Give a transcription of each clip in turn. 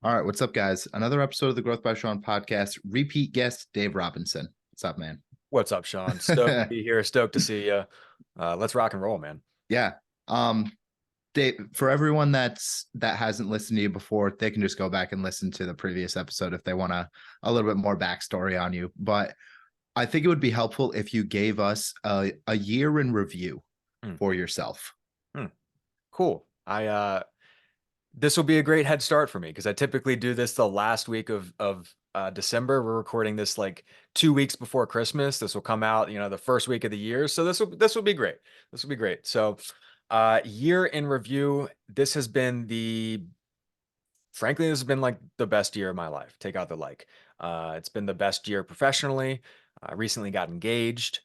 All right, what's up, guys? Another episode of the Growth by Shawn podcast. Repeat guest Dave Robinson. What's up, man? What's up, Shawn? Stoked to be here. Stoked to see you. Let's rock and roll, man. Yeah. Um, Dave, for everyone that hasn't listened to you before, they can just go back and listen to the previous episode if they want a little bit more backstory on you. But I think it would be helpful if you gave us a year in review Hmm. for yourself. Cool. This will be a great head start for me because I typically do this the last week of December. We're recording this like 2 weeks before Christmas. This will come out, the first week of the year. So this will be great. This will be great. So, year in review. Frankly, this has been like the best year of my life. Take out the like. It's been the best year professionally. I recently got engaged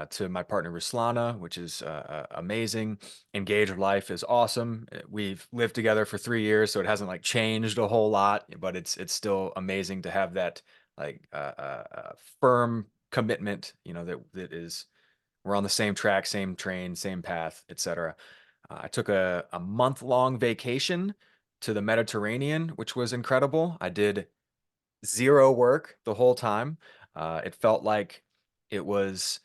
to my partner Ruslana, which is amazing. Engaged life is awesome. We've lived together for 3 years, so it hasn't like changed a whole lot, but it's still amazing to have that like firm commitment. That is we're on the same track, same train, same path, etc. I took a month-long vacation to the Mediterranean, which was incredible. I did zero work the whole time. It felt like it was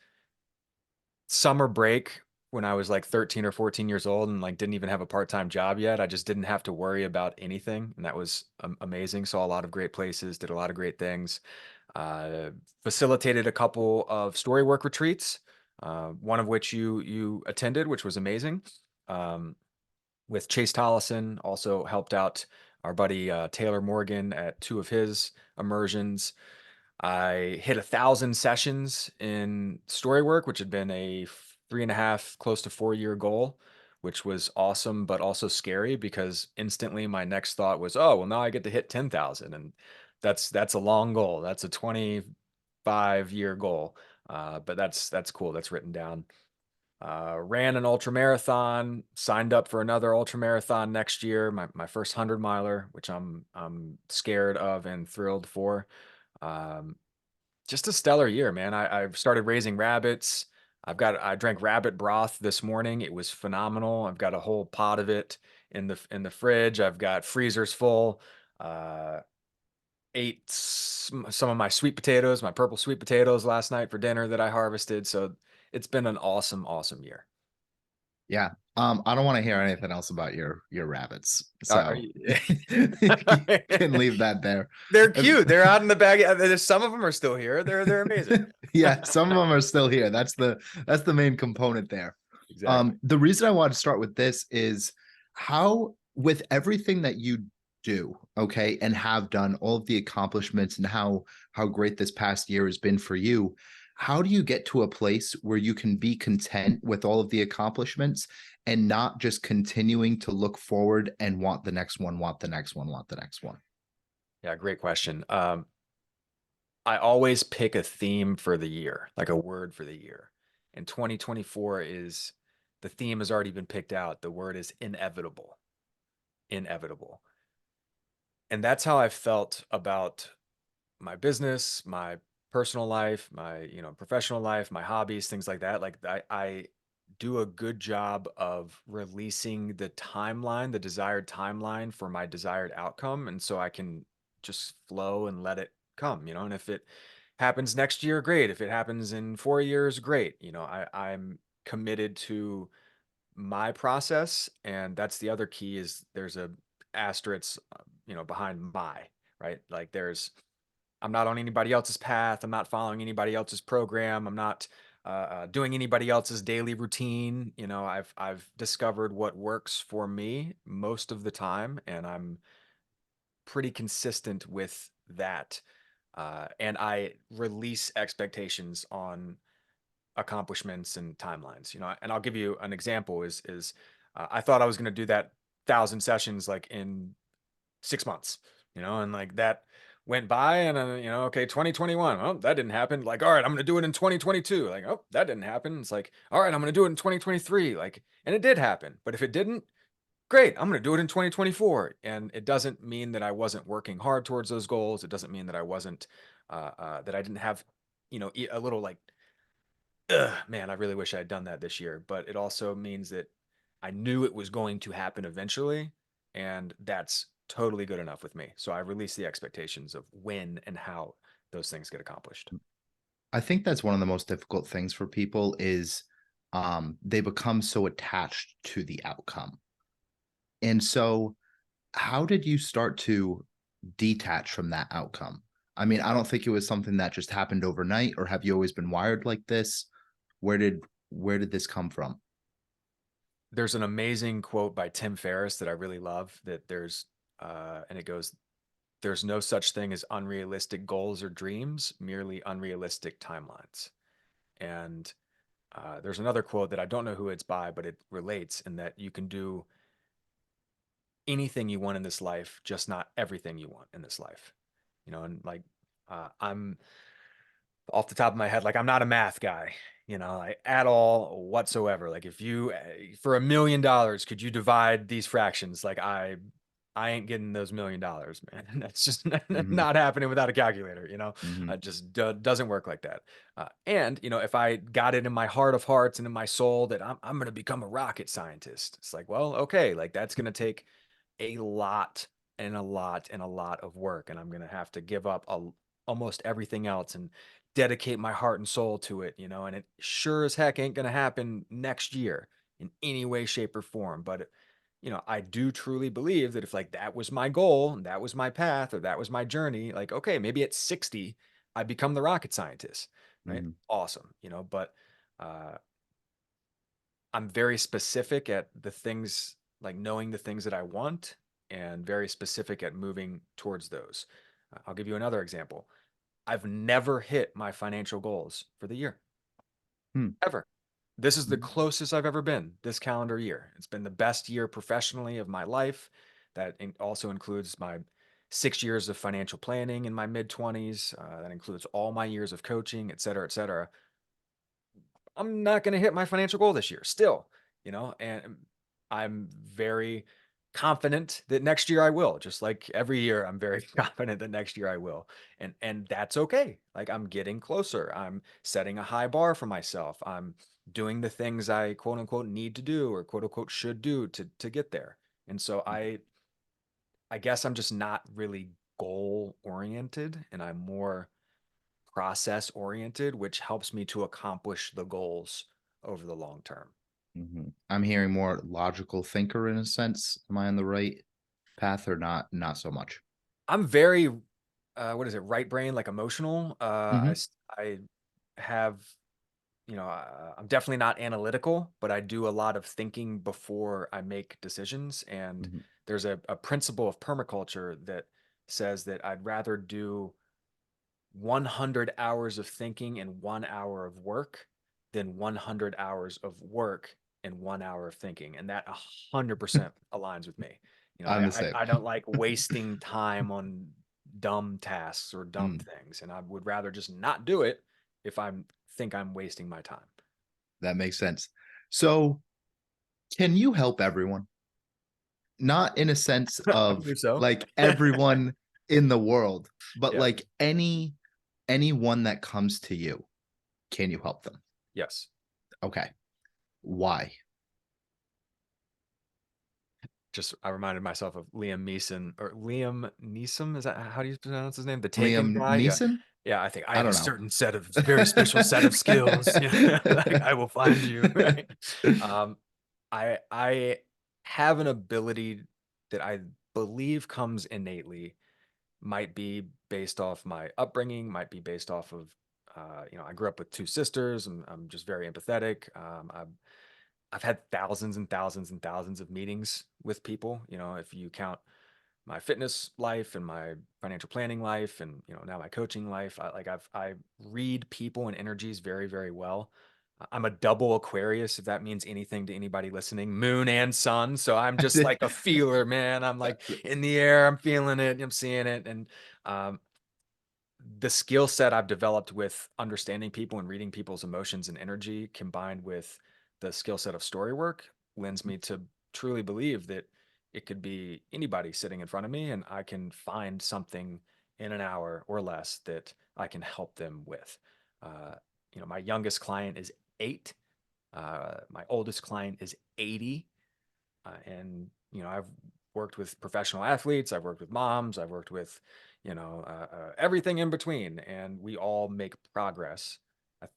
summer break when I was like 13 or 14 years old and like didn't even have a part-time job yet. I just didn't have to worry about anything, and that was amazing. Saw a lot of great places, did a lot of great things. Uh, Facilitated a couple of storywork retreats, one of which you attended, which was amazing. Um, with Chase Tollison, also helped out our buddy Taylor Morgan at two of his immersions. I hit 1,000 sessions in Storywork, which had been a 3.5, close to 4 year goal, which was awesome, but also scary because instantly my next thought was, oh, well, now I get to hit 10,000. And that's a long goal. That's a 25-year goal. But that's cool. That's written down. Ran an ultra marathon, signed up for another ultra marathon next year, my first 100 miler, which I'm scared of and thrilled for. Um, just a stellar year, man. I've started raising rabbits. I drank rabbit broth this morning. It was phenomenal. I've got a whole pot of it in the fridge. I've got freezers full. Uh, Ate some of my sweet potatoes, my purple sweet potatoes last night for dinner that I harvested. So it's been an awesome, awesome year. Yeah. I don't want to hear anything else about your rabbits. Are So you? you can leave that there. They're cute. They're out in the bag. Some of them are still here. They're amazing. Yeah, some of them are still here. That's the main component there. Exactly. The reason I wanted to start with this is how, with everything that you do, okay, and have done, all of the accomplishments and how great this past year has been for you, how do you get to a place where you can be content with all of the accomplishments and not just continuing to look forward and want the next one, want the next one, want the next one? Yeah, great question. I always pick a theme for the year, like a word for the year. And 2024 is the theme has already been picked out. The word is inevitable. Inevitable. And that's how I felt about my business, my personal life, my, professional life, my hobbies, things like that. Like I do a good job of releasing the timeline, the desired timeline for my desired outcome. And so I can just flow and let it come, and if it happens next year, great. If it happens in 4 years, great. I'm committed to my process. And that's the other key is there's a asterisk, behind my, right? Like I'm not on anybody else's path. I'm not following anybody else's program. I'm not doing anybody else's daily routine. I've discovered what works for me most of the time, and I'm pretty consistent with that. And I release expectations on accomplishments and timelines. And I'll give you an example. Is I thought I was going to do that 1,000 sessions like in 6 months, and like that went by and, okay, 2021. Oh, that didn't happen. Like, all right, I'm going to do it in 2022. Like, oh, that didn't happen. It's like, all right, I'm going to do it in 2023. Like, and it did happen. But if it didn't, great, I'm going to do it in 2024. And it doesn't mean that I wasn't working hard towards those goals. It doesn't mean that I wasn't, that I didn't have, a little like, ugh, man, I really wish I had done that this year. But it also means that I knew it was going to happen eventually. And that's totally good enough with me. So I release the expectations of when and how those things get accomplished. I think that's one of the most difficult things for people is they become so attached to the outcome. And so how did you start to detach from that outcome? I mean, I don't think it was something that just happened overnight, or have you always been wired like this? Where did where did this come from? There's an amazing quote by Tim Ferriss that I really love that and it goes, there's no such thing as unrealistic goals or dreams, merely unrealistic timelines. And there's another quote that I don't know who it's by, but it relates in that you can do anything you want in this life, just not everything you want in this life. And like, I'm off the top of my head, like I'm not a math guy, like at all whatsoever. Like if you, for $1 million, could you divide these fractions? Like I ain't getting those $1 million, man. That's just Mhm, not happening without a calculator. mhm, It just doesn't work like that. And if I got it in my heart of hearts and in my soul that I'm going to become a rocket scientist, it's like, well, okay, like that's going to take a lot and a lot and a lot of work, and I'm going to have to give up almost everything else and dedicate my heart and soul to it, and it sure as heck ain't going to happen next year in any way, shape, or form. But I do truly believe that if like that was my goal and that was my path or that was my journey, like, okay, maybe at 60, I become the rocket scientist, right? mhm, Awesome. But uh, I'm very specific at the things, like knowing the things that I want and very specific at moving towards those. I'll give you another example. I've never hit my financial goals for the year, hmm, ever. This is the mhm, closest I've ever been this calendar year. It's been the best year professionally of my life. Also includes my 6 years of financial planning in my mid 20s. That includes all my years of coaching, et cetera, et cetera. I'm not going to hit my financial goal this year still, and I'm very confident that next year I will. Just like every year I'm very confident that next year I will. And that's okay. Like I'm getting closer. I'm setting a high bar for myself. I'm doing the things I quote unquote need to do or quote unquote should do to get there. And so I guess I'm just not really goal oriented, and I'm more process oriented, which helps me to accomplish the goals over the long term. mhm. I'm hearing more logical thinker in a sense. Am I on the right path or not? Not so much. I'm very, what is it, right brain, like emotional. Mhm, I have, I'm definitely not analytical, but I do a lot of thinking before I make decisions. And mhm. there's a principle of permaculture that says that I'd rather do 100 hours of thinking and 1 hour of work than 100 hours of work and 1 hour of thinking. And that 100% aligns with me. I'm the same. I don't like wasting time on dumb tasks or dumb Mm, things. And I would rather just not do it if I think I'm wasting my time. that makes sense. So, can you help everyone? Not in a sense I of believe so. like everyone in the world, but Yeah. like anyone that comes to you, can you help them? Yes. Okay. Why? Just I reminded myself of Liam Neeson or Liam Neeson. Is that how do you pronounce his name? The Taken Liam guy. Yeah. Neeson? Yeah. I think I I have a don't know. certain set of very special set of skills. Yeah. Like I will find you. Right. Um, I have an ability that I believe comes innately, might be based off my upbringing, might be based off of I grew up with two sisters, and I'm just very empathetic. I've had thousands and thousands and thousands of meetings with people. If you count my fitness life and my financial planning life, and now my coaching life, I read people and energies very, very well. I'm a double Aquarius, if that means anything to anybody listening, moon and sun. So I'm just like a feeler, man. I'm like in the air, I'm feeling it, I'm seeing it. And um, the skill set I've developed with understanding people and reading people's emotions and energy combined with the skill set of story work lends me to truly believe that it could be anybody sitting in front of me and I can find something in an hour or less that I can help them with. Uh, my youngest client is 8. My oldest client is 80. And I've worked with professional athletes, I've worked with moms, I've worked with, everything in between, and we all make progress. I-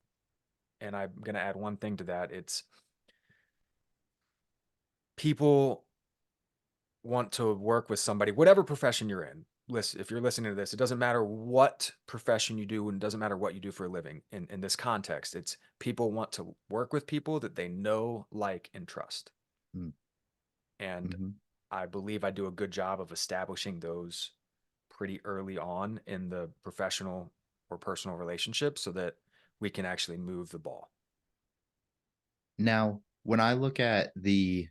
And I'm going to add one thing to that. It's people want to work with somebody, whatever profession you're in. Listen, if you're listening to this, it doesn't matter what profession you do, and it doesn't matter what you do for a living. In this context, it's people want to work with people that they know, like, and trust. And Mm-hmm. I believe I do a good job of establishing those pretty early on in the professional or personal relationship so that we can actually move the ball. Now, when I look at the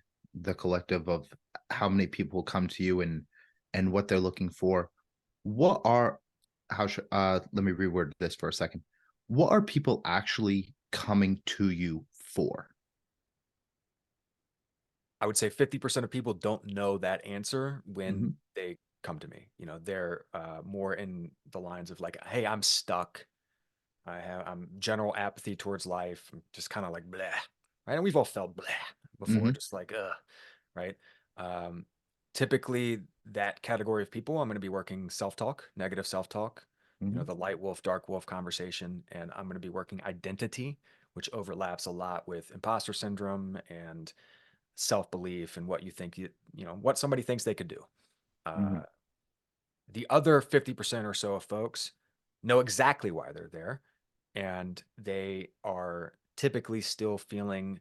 collective of how many people come to you and what they're looking for, what are how should let me reword this for a second. What are people actually coming to you for? I would say 50% of people don't know that answer when Hmm. they come to me. They're more in the lines of like, hey, I'm stuck. I'm general apathy towards life. I'm just kind of like blah, right? And we've all felt blah before, Hmm. just like right? Um, Typically, that category of people, I'm going to be working self-talk, negative self-talk, Hmm. the light wolf, dark wolf conversation, and I'm going to be working identity, which overlaps a lot with imposter syndrome and self-belief and what you think what somebody thinks they could do. Hmm. Uh, the other 50% or so of folks know exactly why they're there, and they are typically still feeling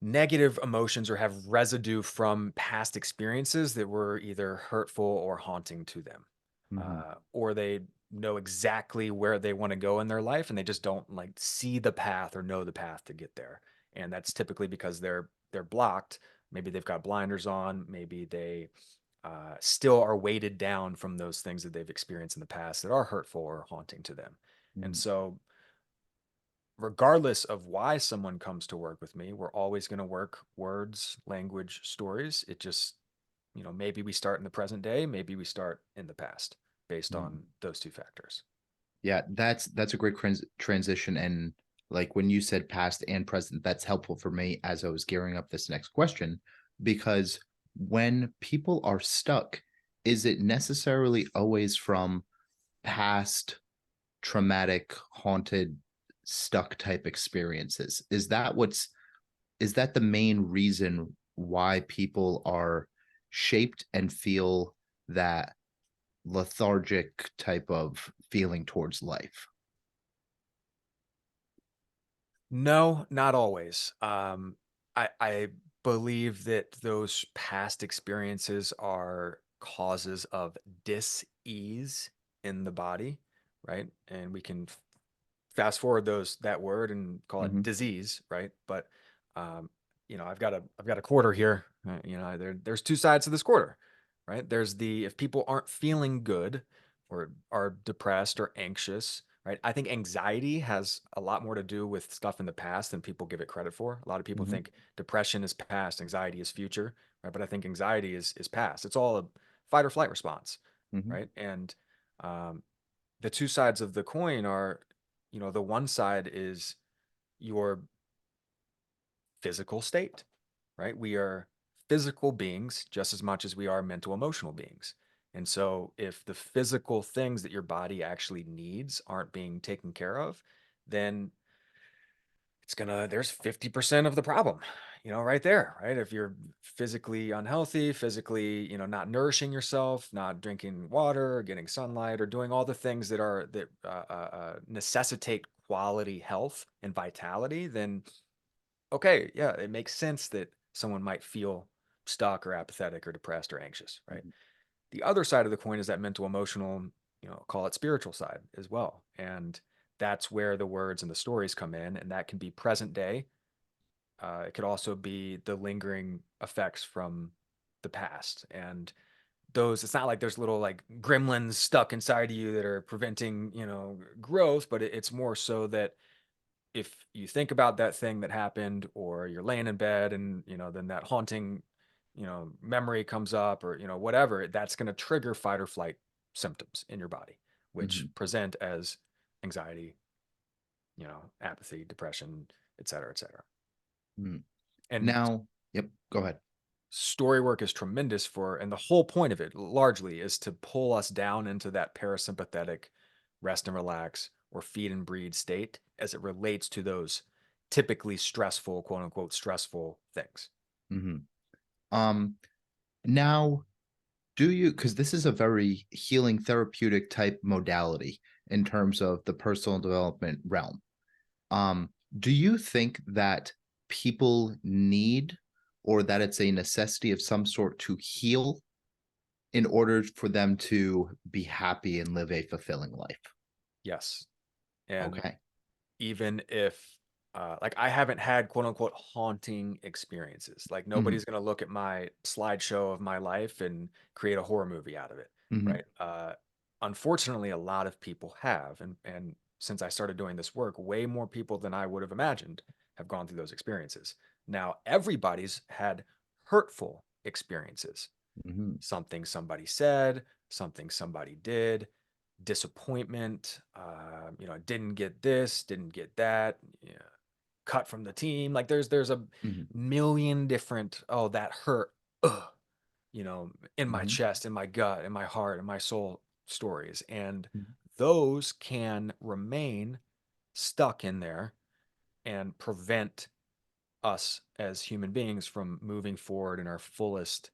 negative emotions or have residue from past experiences that were either hurtful or haunting to them. Hmm. Or they know exactly where they want to go in their life and they just don't like see the path or know the path to get there. And that's typically because they're blocked. Maybe they've got blinders on. Maybe they still are weighted down from those things that they've experienced in the past that are hurtful or haunting to them. And Hmm. so regardless of why someone comes to work with me, we're always going to work words, language, stories. It just, maybe we start in the present day, maybe we start in the past based Hmm. on those two factors. Yeah, that's a great transition. And like when you said past and present, that's helpful for me as I was gearing up this next question, because when people are stuck, is it necessarily always from past traumatic, haunted, stuck type experiences? Is that the main reason why people are shaped and feel that lethargic type of feeling towards life? No, not always. I believe that those past experiences are causes of dis-ease in the body, right? And we can fast forward that word and call it Hmm. disease, right? But um, I've got a quarter here. There's two sides to this quarter, right? There's the if people aren't feeling good or are depressed or anxious, right? I think anxiety has a lot more to do with stuff in the past than people give it credit for. A lot of people Hmm. think depression is past, anxiety is future, right? But I think anxiety is past. It's all a fight or flight response, Hmm. right? And um, the two sides of the coin are, the one side is your physical state, right? We are physical beings just as much as we are mental, emotional beings. And so if the physical things that your body actually needs aren't being taken care of, then there's 50% of the problem, right there, right? If you're physically unhealthy, physically, not nourishing yourself, not drinking water, or getting sunlight, or doing all the things that necessitate quality health and vitality, then okay, yeah, it makes sense that someone might feel stuck or apathetic or depressed or anxious, right? The other side of the coin is that mental, emotional, call it spiritual side as well. And that's where the words and the stories come in. And that can be present day. It could also be the lingering effects from the past. And it's not like there's little like gremlins stuck inside of you that are preventing, growth, but it's more so that if you think about that thing that happened or you're laying in bed and then that haunting memory comes up or whatever, that's going to trigger fight or flight symptoms in your body which Hmm. present as anxiety, apathy, depression, et cetera, et cetera. Hmm. And Now, yep, go ahead. story work is tremendous for, and the whole point of it largely is to pull us down into that parasympathetic rest and relax or feed and breed state as it relates to those typically stressful, quote unquote, stressful things. Hmm. Um, Now, do you, because this is a very healing therapeutic type modality in terms of the personal development realm. Um, do you think that people need or that it's a necessity of some sort to heal in order for them to be happy and live a fulfilling life? Yes. And Okay. even if like I haven't had quote unquote haunting experiences. Like Hmm. nobody's gonna look at my slideshow of my life and create a horror movie out of it, Hmm. right? Unfortunately, a lot of people have, and since I started doing this work, way more people than I would have imagined have gone through those experiences. Now, everybody's had hurtful experiences. Hmm. Something somebody said, something somebody did, disappointment, didn't get this, didn't get that, yeah, cut from the team. Like there's a Hmm. million different, oh, that hurt, ugh, in my Hmm. chest, in my gut, in my heart, in my soul stories. And Hmm. those can remain stuck in there and prevent us as human beings from moving forward in our fullest,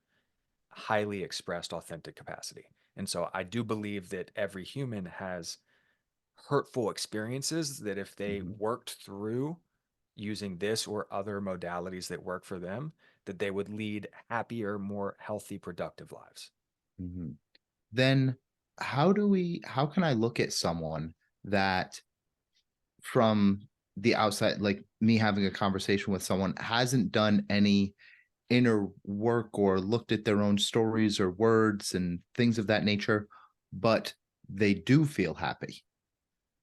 highly expressed, authentic capacity. And so I do believe that every human has hurtful experiences that if they Hmm. worked through using this or other modalities that work for them, that they would lead happier, more healthy, productive lives. Hmm. Then how can I look at someone that from the outside, like me having a conversation with someone, hasn't done any inner work or looked at their own stories or words and things of that nature, but they do feel happy?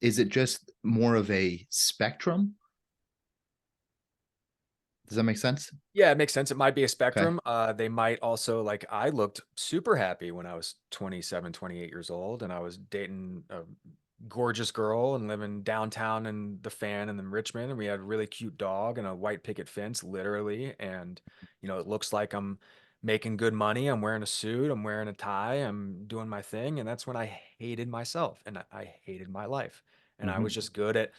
Is it just more of a spectrum? Does that make sense? Yeah, it makes sense. It might be a Okay. spectrum. They might also, like, I looked super happy when I was 27, 28 years old, and I was dating a gorgeous girl and living downtown in the fan and in Richmond. And we had a really cute dog and a white picket fence, literally. And, it looks like I'm making good money. I'm wearing a suit, I'm wearing a tie, I'm doing my thing. And that's when I hated myself and I hated my life. And I was Hmm. just good at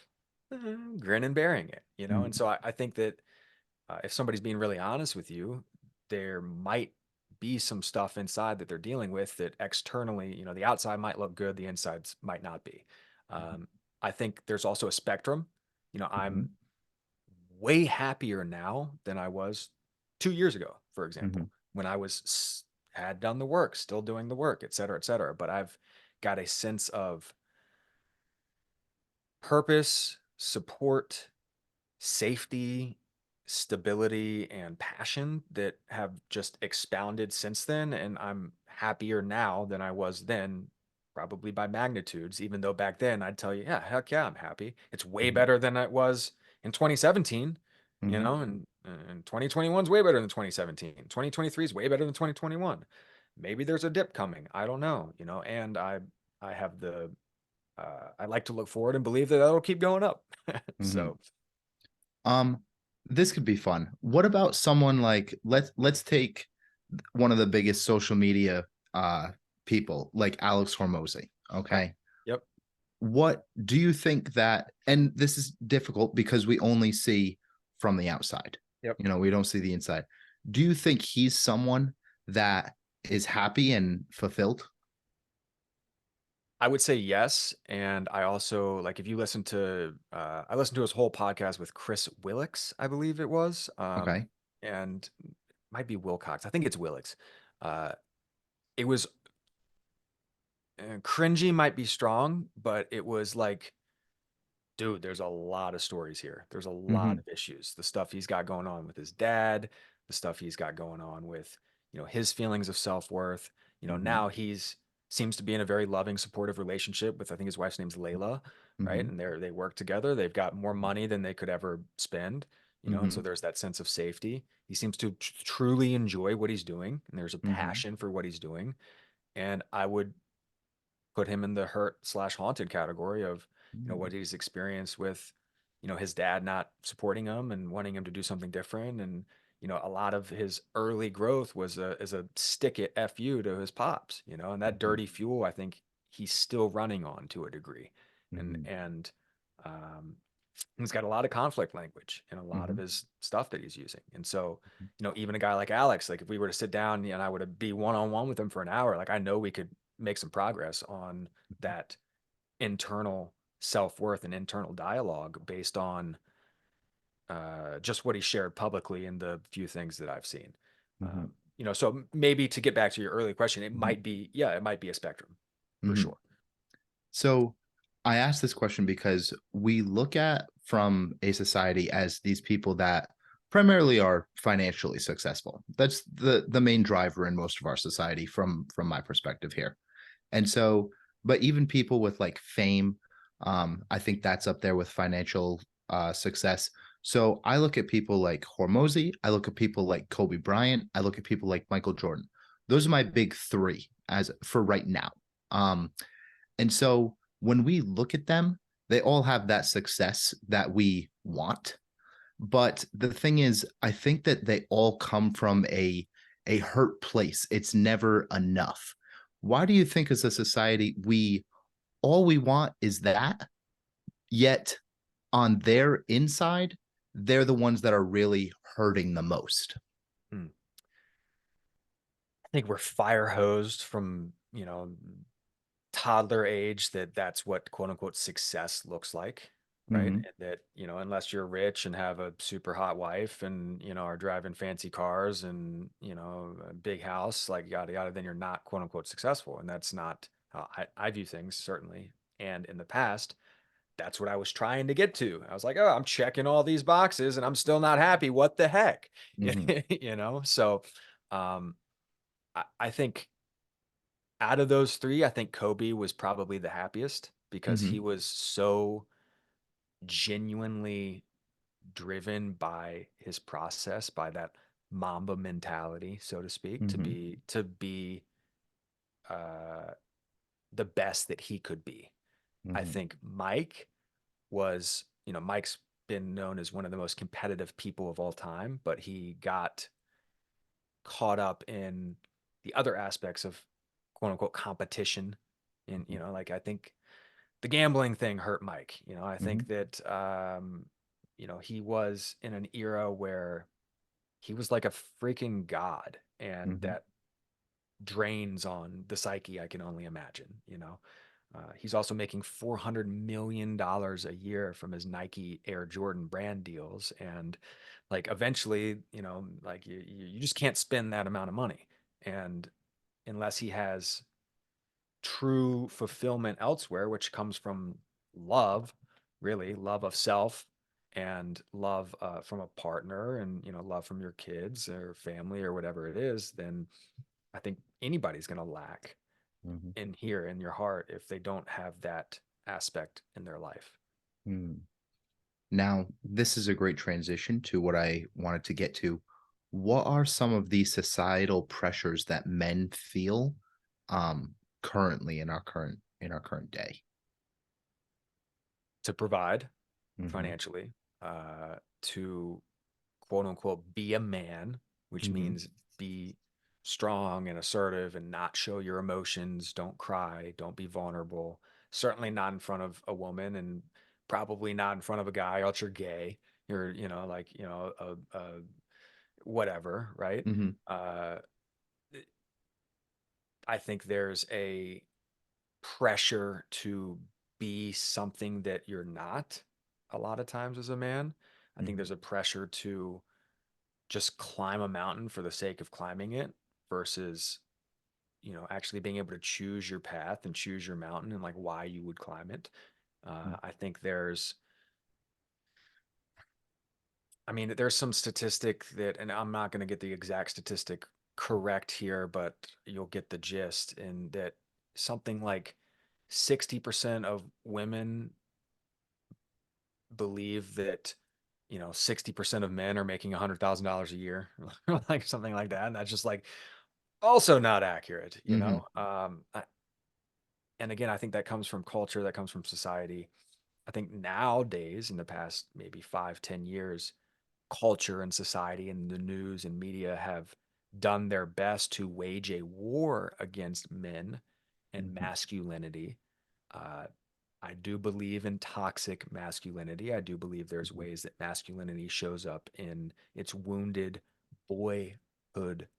grin and bearing it. And Hmm. so I think that if somebody's being really honest with you, there might be some stuff inside that they're dealing with that externally, the outside might look good, the insides might not be. Um, I think there's also a spectrum. I'm Hmm. way happier now than I was 2 years ago, for Hmm. example, when I had done the work, still doing the work, et cetera, et cetera. But I've got a sense of purpose, support, safety, stability, and passion that have just expounded since then. And I'm happier now than I was then, probably by magnitudes, even though back then I'd tell you, yeah, heck yeah, I'm happy. It's way Hmm. better than it was in 2017, Hmm. and 2021 is way better than 2017. 2023 is way better than 2021. Maybe there's a dip coming. I don't know, and I have I like to look forward and believe that that'll keep going up. Hmm. So, Um, this could be fun. What about someone like let's take one of the biggest social media uh people like Alex Hormozi. okay. Okay. Yep. What do you think that, and this is difficult because we only see from the outside, Yep. we don't see the inside. Do you think he's someone that is happy and fulfilled? I would say yes. And I also like if you listen to I listened to his whole podcast with Chris Willix, I believe it was. Okay. And might be Wilcox. I think it's Willix. Uh it was cringy might be strong, but it was like, dude, there's a lot of stories here. There's a lot Hmm. of issues. The stuff he's got going on with his dad, the stuff he's got going on with, his feelings of self-worth. Hmm. Now he's seems to be in a very loving, supportive relationship with I think his wife's name's Layla, right? Hmm. And they work together. They've got more money than they could ever spend, and so Hmm. there's that sense of safety. He seems to truly enjoy what he's doing, and there's a Hmm. passion for what he's doing. And I would put him in the hurt slash haunted category of what Hmm. he's experienced with his dad not supporting him and wanting him to do something different, and a lot of his early growth was as a stick it fu to his pops, and that Mhm. dirty fuel, I think he's still running on to a degree. and Mhm. and um, he's got a lot of conflict language in a lot of Mhm. his stuff that he's using. And so, even a guy like Alex, like if we were to sit down and I would be one-on-one with him for an hour, like I know we could make some progress on that internal self-worth and internal dialogue based on just what he shared publicly and the few things that I've seen. Mhm. So maybe to get back to your earlier question, it Mhm. might be, yeah, it might be a spectrum for Mhm. sure. So I asked this question because we look at from a society as these people that primarily are financially successful. That's the main driver in most of our society from my perspective here. And so, but even people with like fame, I think that's up there with financial success. So I look at people like Hormozi, I look at people like Kobe Bryant, I look at people like Michael Jordan. Those are my big three as for right now. Um, and so when we look at them, they all have that success that we want. But the thing is, I think that they all come from a hurt place. It's never enough. Why do you think as a society we all we want is that, yet on their inside, they're the ones that are really hurting the most? Hmm. I think we're fire hosed from, toddler age that that's what quote unquote success looks like, right? Mhm. And that, unless you're rich and have a super hot wife and, are driving fancy cars and, a big house, like yada yada, then you're not quote unquote successful. And that's not how I view things, certainly. And in the past, that's what I was trying to get to. I was like, oh, I'm checking all these boxes and I'm still not happy. What the heck? Mhm. So um, I think out of those three, I think Kobe was probably the happiest because he Mhm. was so genuinely driven by his process, by that Mamba mentality, so to speak, to Mhm. be uh, the best that he could be. I Mhm. think Mike was, Mike's been known as one of the most competitive people of all time, but he got caught up in the other aspects of quote unquote competition. And, Mhm. like I think the gambling thing hurt Mike. I think Mhm. that, he was in an era where he was like a freaking god, and Mhm. that drains on the psyche, I can only imagine. He's also making $400 million a year from his Nike Air Jordan brand deals. And like eventually, like you just can't spend that amount of money. And unless he has true fulfillment elsewhere, which comes from love, really love of self and love from a partner and, love from your kids or family or whatever it is, then I think anybody's going to lack Mhm. in here in your heart if they don't have that aspect in their life. Mhm. Now, this is a great transition to what I wanted to get to. What are some of the societal pressures that men feel currently in our current day? To provide Mhm. financially, to quote unquote be a man, which Mhm. means be strong and assertive and not show your emotions, don't cry, don't be vulnerable. Certainly not in front of a woman, and probably not in front of a guy, else you're gay. You're, like, whatever, right? Mhm. Uh, I think there's a pressure to be something that you're not a lot of times as a man. I think Mhm. there's a pressure to just climb a mountain for the sake of climbing it versus, actually being able to choose your path and choose your mountain and like why you would climb it. Mhm. I think there's some statistic that, and I'm not going to get the exact statistic correct here, but you'll get the gist in that something like 60% of women believe that 60% of men are making $100,000 a year, like something like that, and that's just like also not accurate. Mhm. And again, I think that comes from culture, that comes from society. I think nowadays, in the past maybe 5, 10 years, culture and society and the news and media have done their best to wage a war against men and Mhm. masculinity. Uh, I do believe in toxic masculinity. I do believe there's Mhm. ways that masculinity shows up in its wounded boyhood,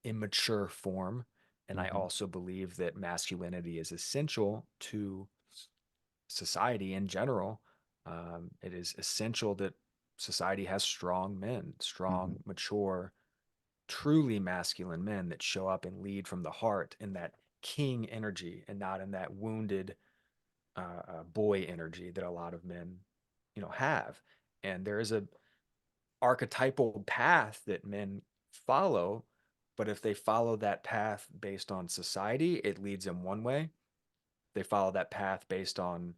immature form. And I Mhm. also believe that masculinity is essential to society in general. It is essential that society has strong men, strong, Mhm. mature, truly masculine men that show up and lead from the heart in that king energy and not in that wounded boy energy that a lot of men, have. And there is a archetypal path that men follow, but if they follow that path based on society, it leads them one way. They follow that path based on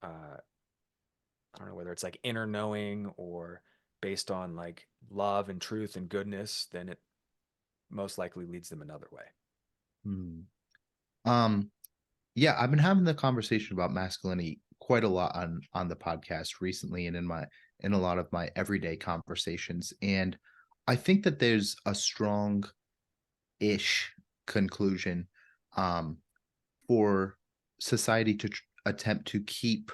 uh, I don't know whether it's like inner knowing or based on like love and truth and goodness, then it most likely leads them another way. Mhm. Um, yeah, I've been having the conversation about masculinity quite a lot on the podcast recently and in a lot of my everyday conversations. And I think that there's a strong ish conclusion um for society to attempt to keep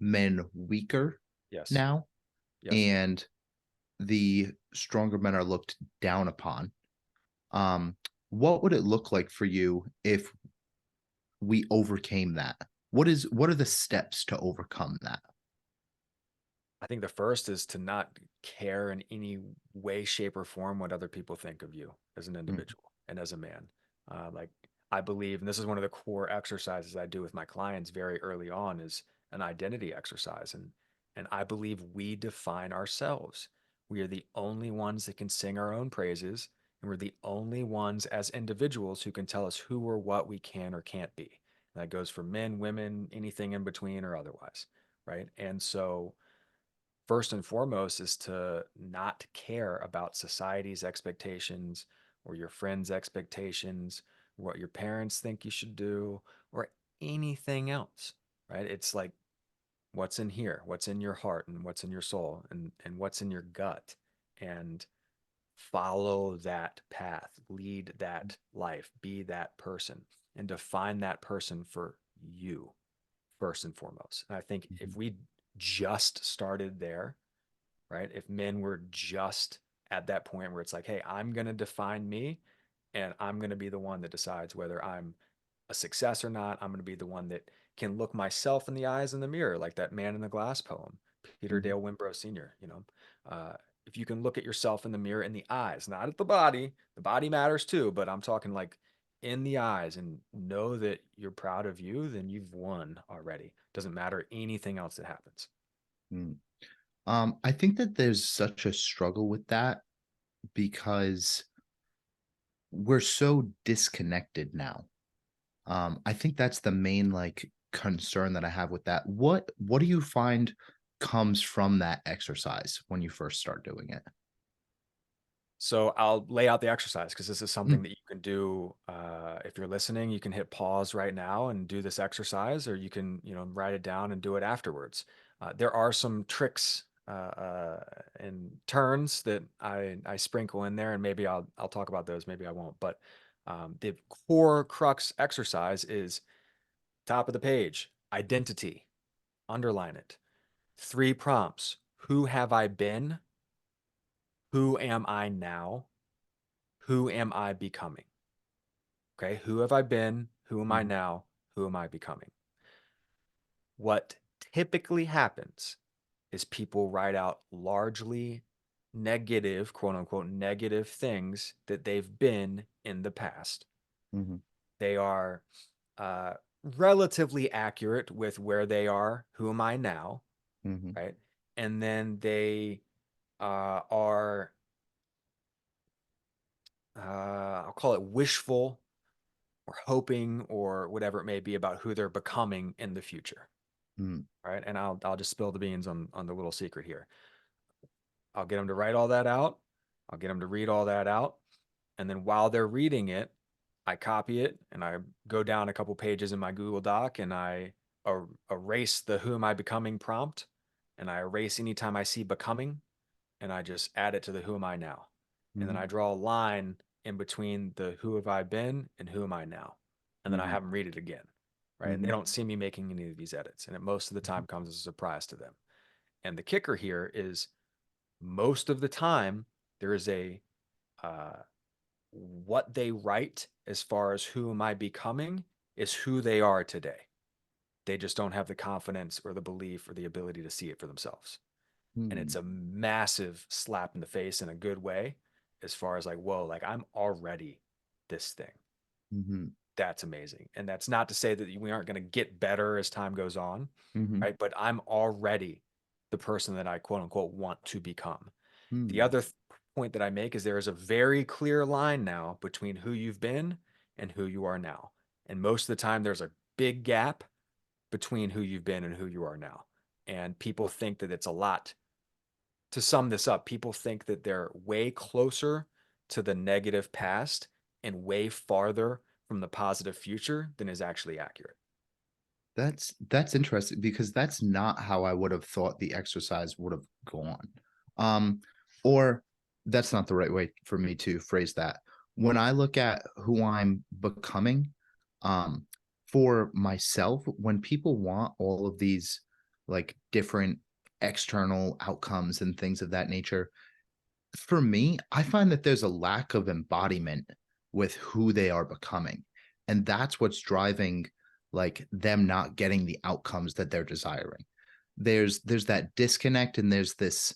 men weaker Yes. now, Yes. and the stronger men are looked down upon. Um, what would it look like for you if we overcame that? What are the steps to overcome that? I think the first is to not care in any way, shape, or form what other people think of you as an Mm. individual and as a man. Like I believe, and this is one of the core exercises I do with my clients very early on, is an identity exercise, and I believe we define ourselves. We are the only ones that can sing our own praises, and we're the only ones as individuals who can tell us who or what we can or can't be. And that goes for men, women, anything in between, or otherwise, right? And so first and foremost is to not care about society's expectations or your friends' expectations, what your parents think you should do, or anything else, right? It's like what's in here, what's in your heart, and what's in your soul, and what's in your gut, and follow that path, lead that life, be that person, and define that person for you first and foremost. And I think Mhm. if we just started there, right? If men were just at that point where it's like, hey, I'm going to define me and I'm going to be the one that decides whether I'm a success or not. I'm going to be the one that can look myself in the eyes in the mirror, like that Man in the Glass poem, Peter Mhm. Dale Wimbrow Sr. Uh, if you can look at yourself in the mirror in the eyes, not at the body matters too, but I'm talking like in the eyes and know that you're proud of you, then you've won already. Doesn't matter anything else that happens. Mm. I think that there's such a struggle with that because we're so disconnected now. I think that's the main like concern that I have with that. What do you find comes from that exercise when you first start doing it? So I'll lay out the exercise because this is Mm. something that you can do. If you're listening, you can hit pause right now and do this exercise, or you can, write it down and do it afterwards. There are some tricks and turns that I sprinkle in there, and maybe I'll talk about those. Maybe I won't. But the core crux exercise is top of the page: identity. Underline it. Three prompts: Who have I been? Who am I now? Who am I becoming? Okay. Who have I been? Who am I Mhm. now? Who am I becoming? What typically happens is people write out largely negative, quote unquote, negative things that they've been in the past. Mhm. They are uh, relatively accurate with where they are. Who am I now? Mhm. Right. And then they are, I'll call it wishful or hoping or whatever it may be about who they're becoming in the future. Mm. Right. And I'll just spill the beans on the little secret here. I'll get them to write all that out. I'll get them to read all that out. And then while they're reading it, I copy it and I go down a couple pages in my Google Doc and I erase the who am I becoming prompt and I erase anytime I see becoming. and I just add it to the who am I now. And then Mhm. I draw a line in between the who have I been and who am I now. And then I Mhm. have them read it again. Right. And they Mhm. don't see me making any of these edits. And it most of the time comes as a surprise to them. And the kicker here is most of the time there is a uh, what they write as far as who am I becoming is who they are today. They just don't have the confidence or the belief or the ability to see it for themselves. And it's Mhm. a massive slap in the face in a good way, as far as like, whoa, like I'm already this thing. Mhm. That's amazing. And that's not to say that we aren't going to get better as time goes on, Mhm. right? But I'm already the person that I quote unquote want to become. The Mhm. other point that I make is there is a very clear line now between who you've been and who you are now. And most of the time, there's a big gap between who you've been and who you are now. And people think that it's a lot. To sum this up, people think that they're way closer to the negative past and way farther from the positive future than is actually accurate. That's interesting because that's not how I would have thought the exercise would have gone. Um, or that's not the right way for me to phrase that. When I look at who I'm becoming, um, for myself, when people want all of these like different external outcomes and things of that nature, for me, I find that there's a lack of embodiment with who they are becoming. And that's what's driving like them not getting the outcomes that they're desiring. There's that disconnect and there's this,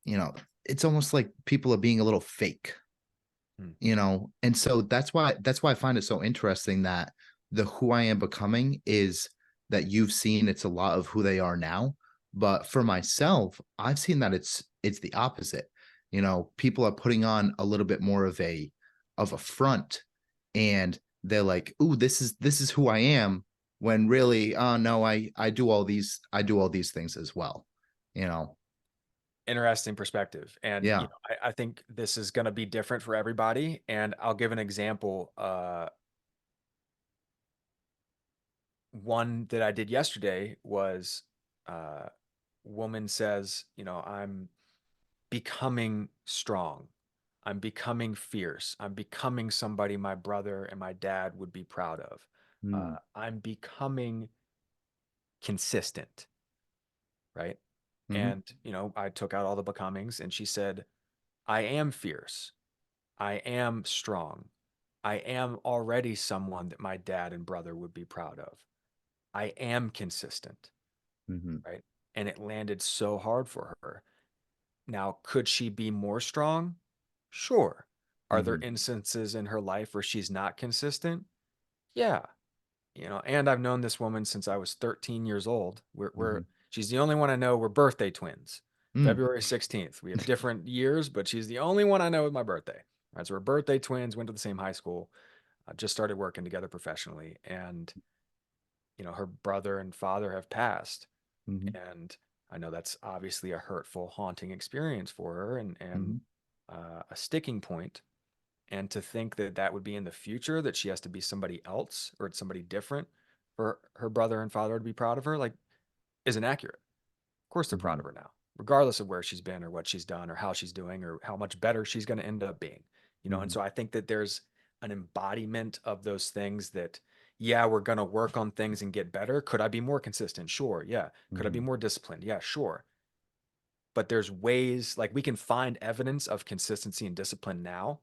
you know, it's almost like people are being a little fake, Hmm. you know. And so that's why I find it so interesting that the who I am becoming is that you've seen it's a lot of who they are now. But for myself, I've seen that it's the opposite. You know, people are putting on a little bit more of a front and they're like, "Ooh, this is who I am," when really, oh no, I do all these things as well. You know. Interesting perspective. And, Yeah. I think this is going to be different for everybody. And I'll give an example. One that I did yesterday was uh, woman says, I'm becoming strong. I'm becoming fierce. I'm becoming somebody my brother and my dad would be proud of. Mm, I'm becoming consistent, right? mhm, And, I took out all the becomings and she said, I am fierce. I am strong. I am already someone that my dad and brother would be proud of. I am consistent, mhm, right? And it landed so hard for her. Now, could she be more strong? Sure. Are there mhm, instances in her life where she's not consistent? Yeah. And I've known this woman since I was 13 years old. mhm, She's the only one I know. We're birthday twins. mm, February 16th. We have different years, but she's the only one I know with my birthday. All right, so we're birthday twins, went to the same high school, just started working together professionally. And, her brother and father have passed. mhm, And I know that's obviously a hurtful, haunting experience for her and mhm, a sticking point. And to think that that would be in the future, that she has to be somebody else or it's somebody different for her brother and father to be proud of her, like, isn't accurate. Of course, they're proud mhm, of her now, regardless of where she's been or what she's done or how she's doing or how much better she's going to end up being. And mhm, so I think that there's an embodiment of those things that, yeah, we're going to work on things and get better. Could I be more consistent? Sure. Yeah. Could I be mhm, more disciplined? Yeah, sure. But there's ways, like we can find evidence of consistency and discipline now,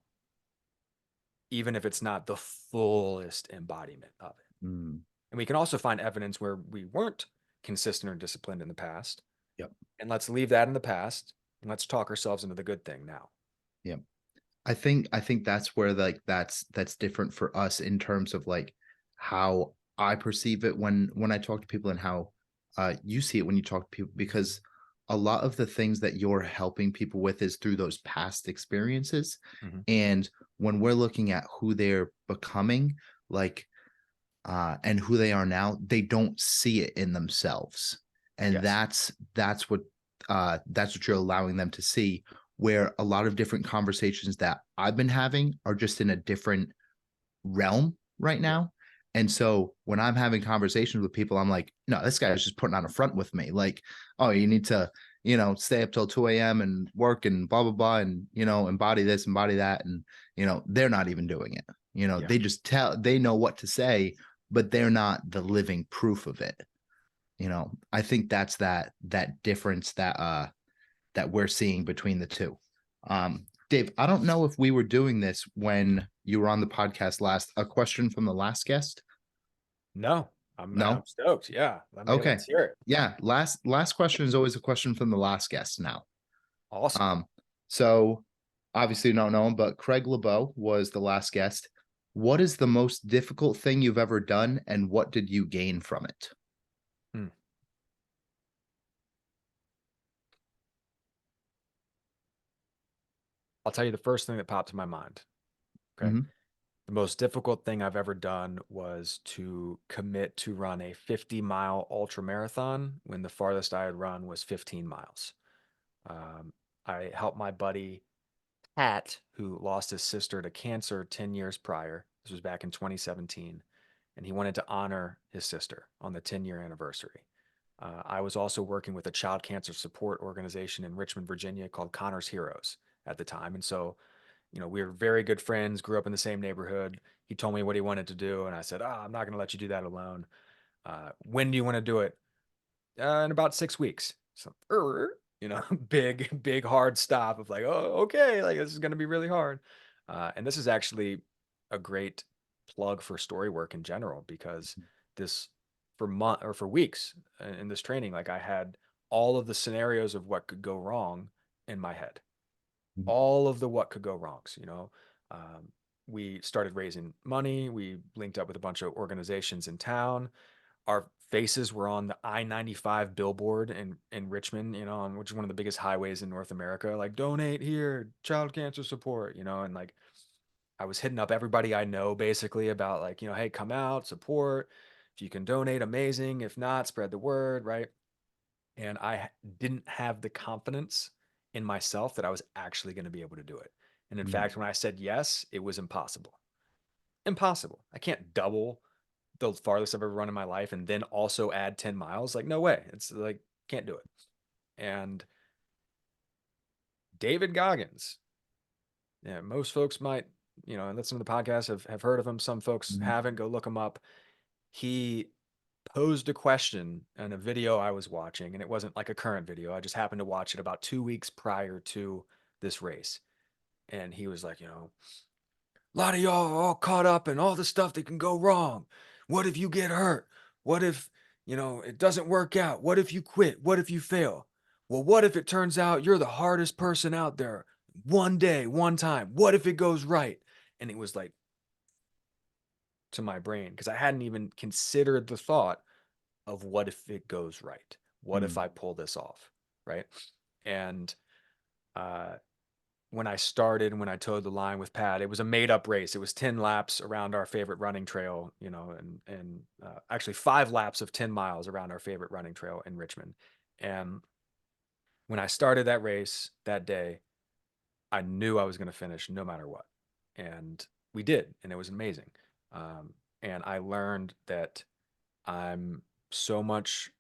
even if it's not the fullest embodiment of it. mm. And we can also find evidence where we weren't consistent or disciplined in the past. Yep, And let's leave that in the past and let's talk ourselves into the good thing now. yep. I think that's where like that's different for us in terms of like how I perceive it when I talk to people and how you see it when you talk to people because a lot of the things that you're helping people with is through those past experiences. Mhm. And when we're looking at who they're becoming, like and who they are now, they don't see it in themselves. And Yes. that's what you're allowing them to see, where a lot of different conversations that I've been having are just in a different realm right Yeah. now. And so when I'm having conversations with people, I'm like, no, this guy is just putting on a front with me. Like, oh, stay up till 2 a.m. and work and blah, blah, blah, and, embody this, embody that. And, they're not even doing it. Yeah. They just they know what to say, but they're not the living proof of it. I think that's that difference that we're seeing between the two. Dave, I don't know if we were doing this when you were on the podcast last. A question from the last guest? No, I'm No? stoked. Yeah. Okay. Let's hear it. Yeah. Last question is always a question from the last guest now. Awesome. So obviously you don't know him, but Craig LeBeau was the last guest. What is the most difficult thing you've ever done, and what did you gain from it? Hmm. I'll tell you the first thing that popped to my mind. Okay. Mhm. The most difficult thing I've ever done was to commit to run a 50-mile ultra marathon when the farthest I had run was 15 miles. Um, I helped my buddy Pat, who lost his sister to cancer 10 years prior. This was back in 2017. And he wanted to honor his sister on the 10-year anniversary. I was also working with a child cancer support organization in Richmond, Virginia called Connor's Heroes at the time. And so, we were very good friends, grew up in the same neighborhood. He told me what he wanted to do. And I said, I'm not going to let you do that alone. When do you want to do it? In about 6 weeks. So, big, hard stop of like, oh, okay, like this is going to be really hard. And this is actually a great plug for Storywork in general, because this for weeks in this training, like I had all of the scenarios of what could go wrong in my head, Mhm. all of the what could go wrongs. Um, we started raising money. We linked up with a bunch of organizations in town. Our faces were on the I-95 billboard in Richmond, on which is one of the biggest highways in North America. Like, donate here, child cancer support, and like I was hitting up everybody I know basically about like, hey, come out, support. If you can donate, amazing. If not, spread the word, right? And I didn't have the confidence in myself that I was actually going to be able to do it. And in Mhm. fact, when I said yes, it was impossible. Impossible. I can't double the farthest I've ever run in my life and then also add 10 miles. Like, no way. It's like, can't do it. And David Goggins, yeah, most folks might, listen to the podcast, have heard of him. Some folks Mhm. haven't. Go look him up. He posed a question in a video I was watching, and it wasn't like a current video. I just happened to watch it about 2 weeks prior to this race. And he was like, a lot of y'all are all caught up in all the stuff that can go wrong. What if you get hurt? What if, it doesn't work out? What if you quit? What if you fail? Well, what if it turns out you're the hardest person out there? One day, one time. What if it goes right? And it was like to my brain, because I hadn't even considered the thought of what if it goes right? What if Mhm. I pull this off? Right. And uh, when I started, when I towed the line with Pat, it was a made up race. It was 10 laps around our favorite running trail, and actually 5 laps of 10 miles around our favorite running trail in Richmond. And when I started that race that day, I knew I was going to finish no matter what. And we did. And it was amazing. And I learned that I'm so much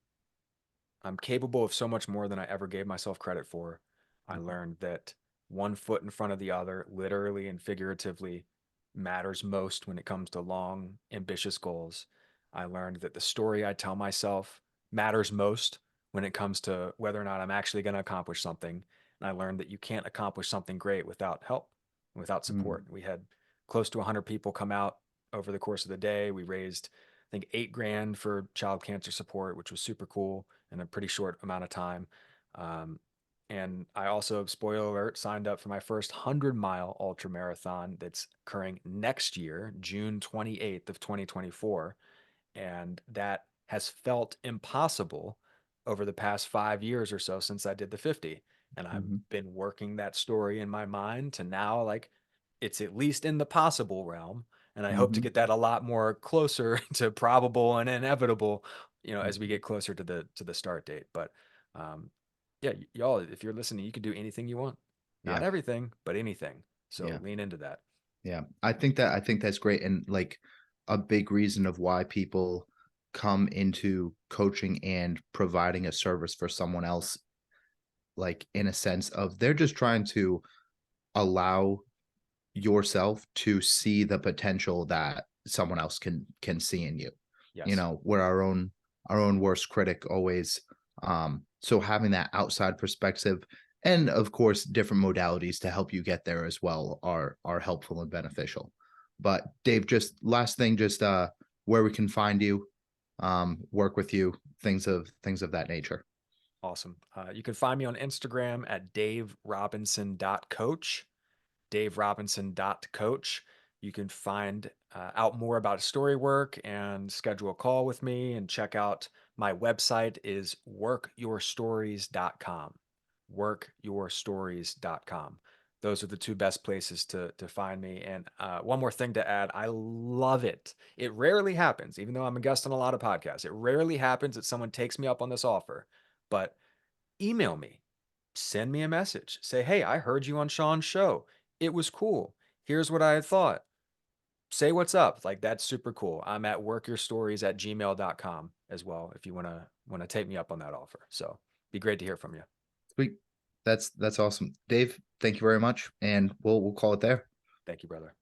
I'm capable of so much more than I ever gave myself credit for. I Mhm. learned that one foot in front of the other, literally and figuratively, matters most when it comes to long, ambitious goals. I learned that the story I tell myself matters most when it comes to whether or not I'm actually going to accomplish something. And I learned that you can't accomplish something great without help, without support. Mhm. We had close to 100 people come out over the course of the day. We raised, I think, 8 grand for child cancer support, which was super cool in a pretty short amount of time. Um, and I also, spoiler alert, signed up for my first 100-mile ultra marathon that's occurring next year, June 28th of 2024. And that has felt impossible over the past 5 years or so since I did the 50. And I've Mhm. been working that story in my mind to now, like, it's at least in the possible realm. And I hope to Mhm. get that a lot more closer to probable and inevitable, as we Mhm. get closer to the start date. But um, yeah, y'all, if you're listening, you can do anything you want. Not Yeah. everything, but anything. So Yeah. lean into that. Yeah. I think that's great. And like a big reason of why people come into coaching and providing a service for someone else like in a sense of they're just trying to allow yourself to see the potential that someone else can see in you. You Yes. know, we're our own worst critic always. So having that outside perspective and of course different modalities to help you get there as well are helpful and beneficial. But Dave, just last thing, just where we can find you, work with you, things of that nature. Awesome. You can find me on Instagram at daverobinson.coach. daverobinson.coach. You can find out more about storywork and schedule a call with me and check out my website is workyourstories.com. Workyourstories.com. Those are the two best places to find me. And one more thing to add, I love it. It rarely happens, even though I'm a guest on a lot of podcasts. It rarely happens that someone takes me up on this offer, but email me, send me a message. Say, hey, I heard you on Sean's show. It was cool. Here's what I had thought. Say what's up. Like that's super cool. I'm at workyourstories@gmail.com as well if you wanna take me up on that offer. So be great to hear from you. Sweet. That's awesome. Dave, thank you very much. And we'll call it there. Thank you, brother.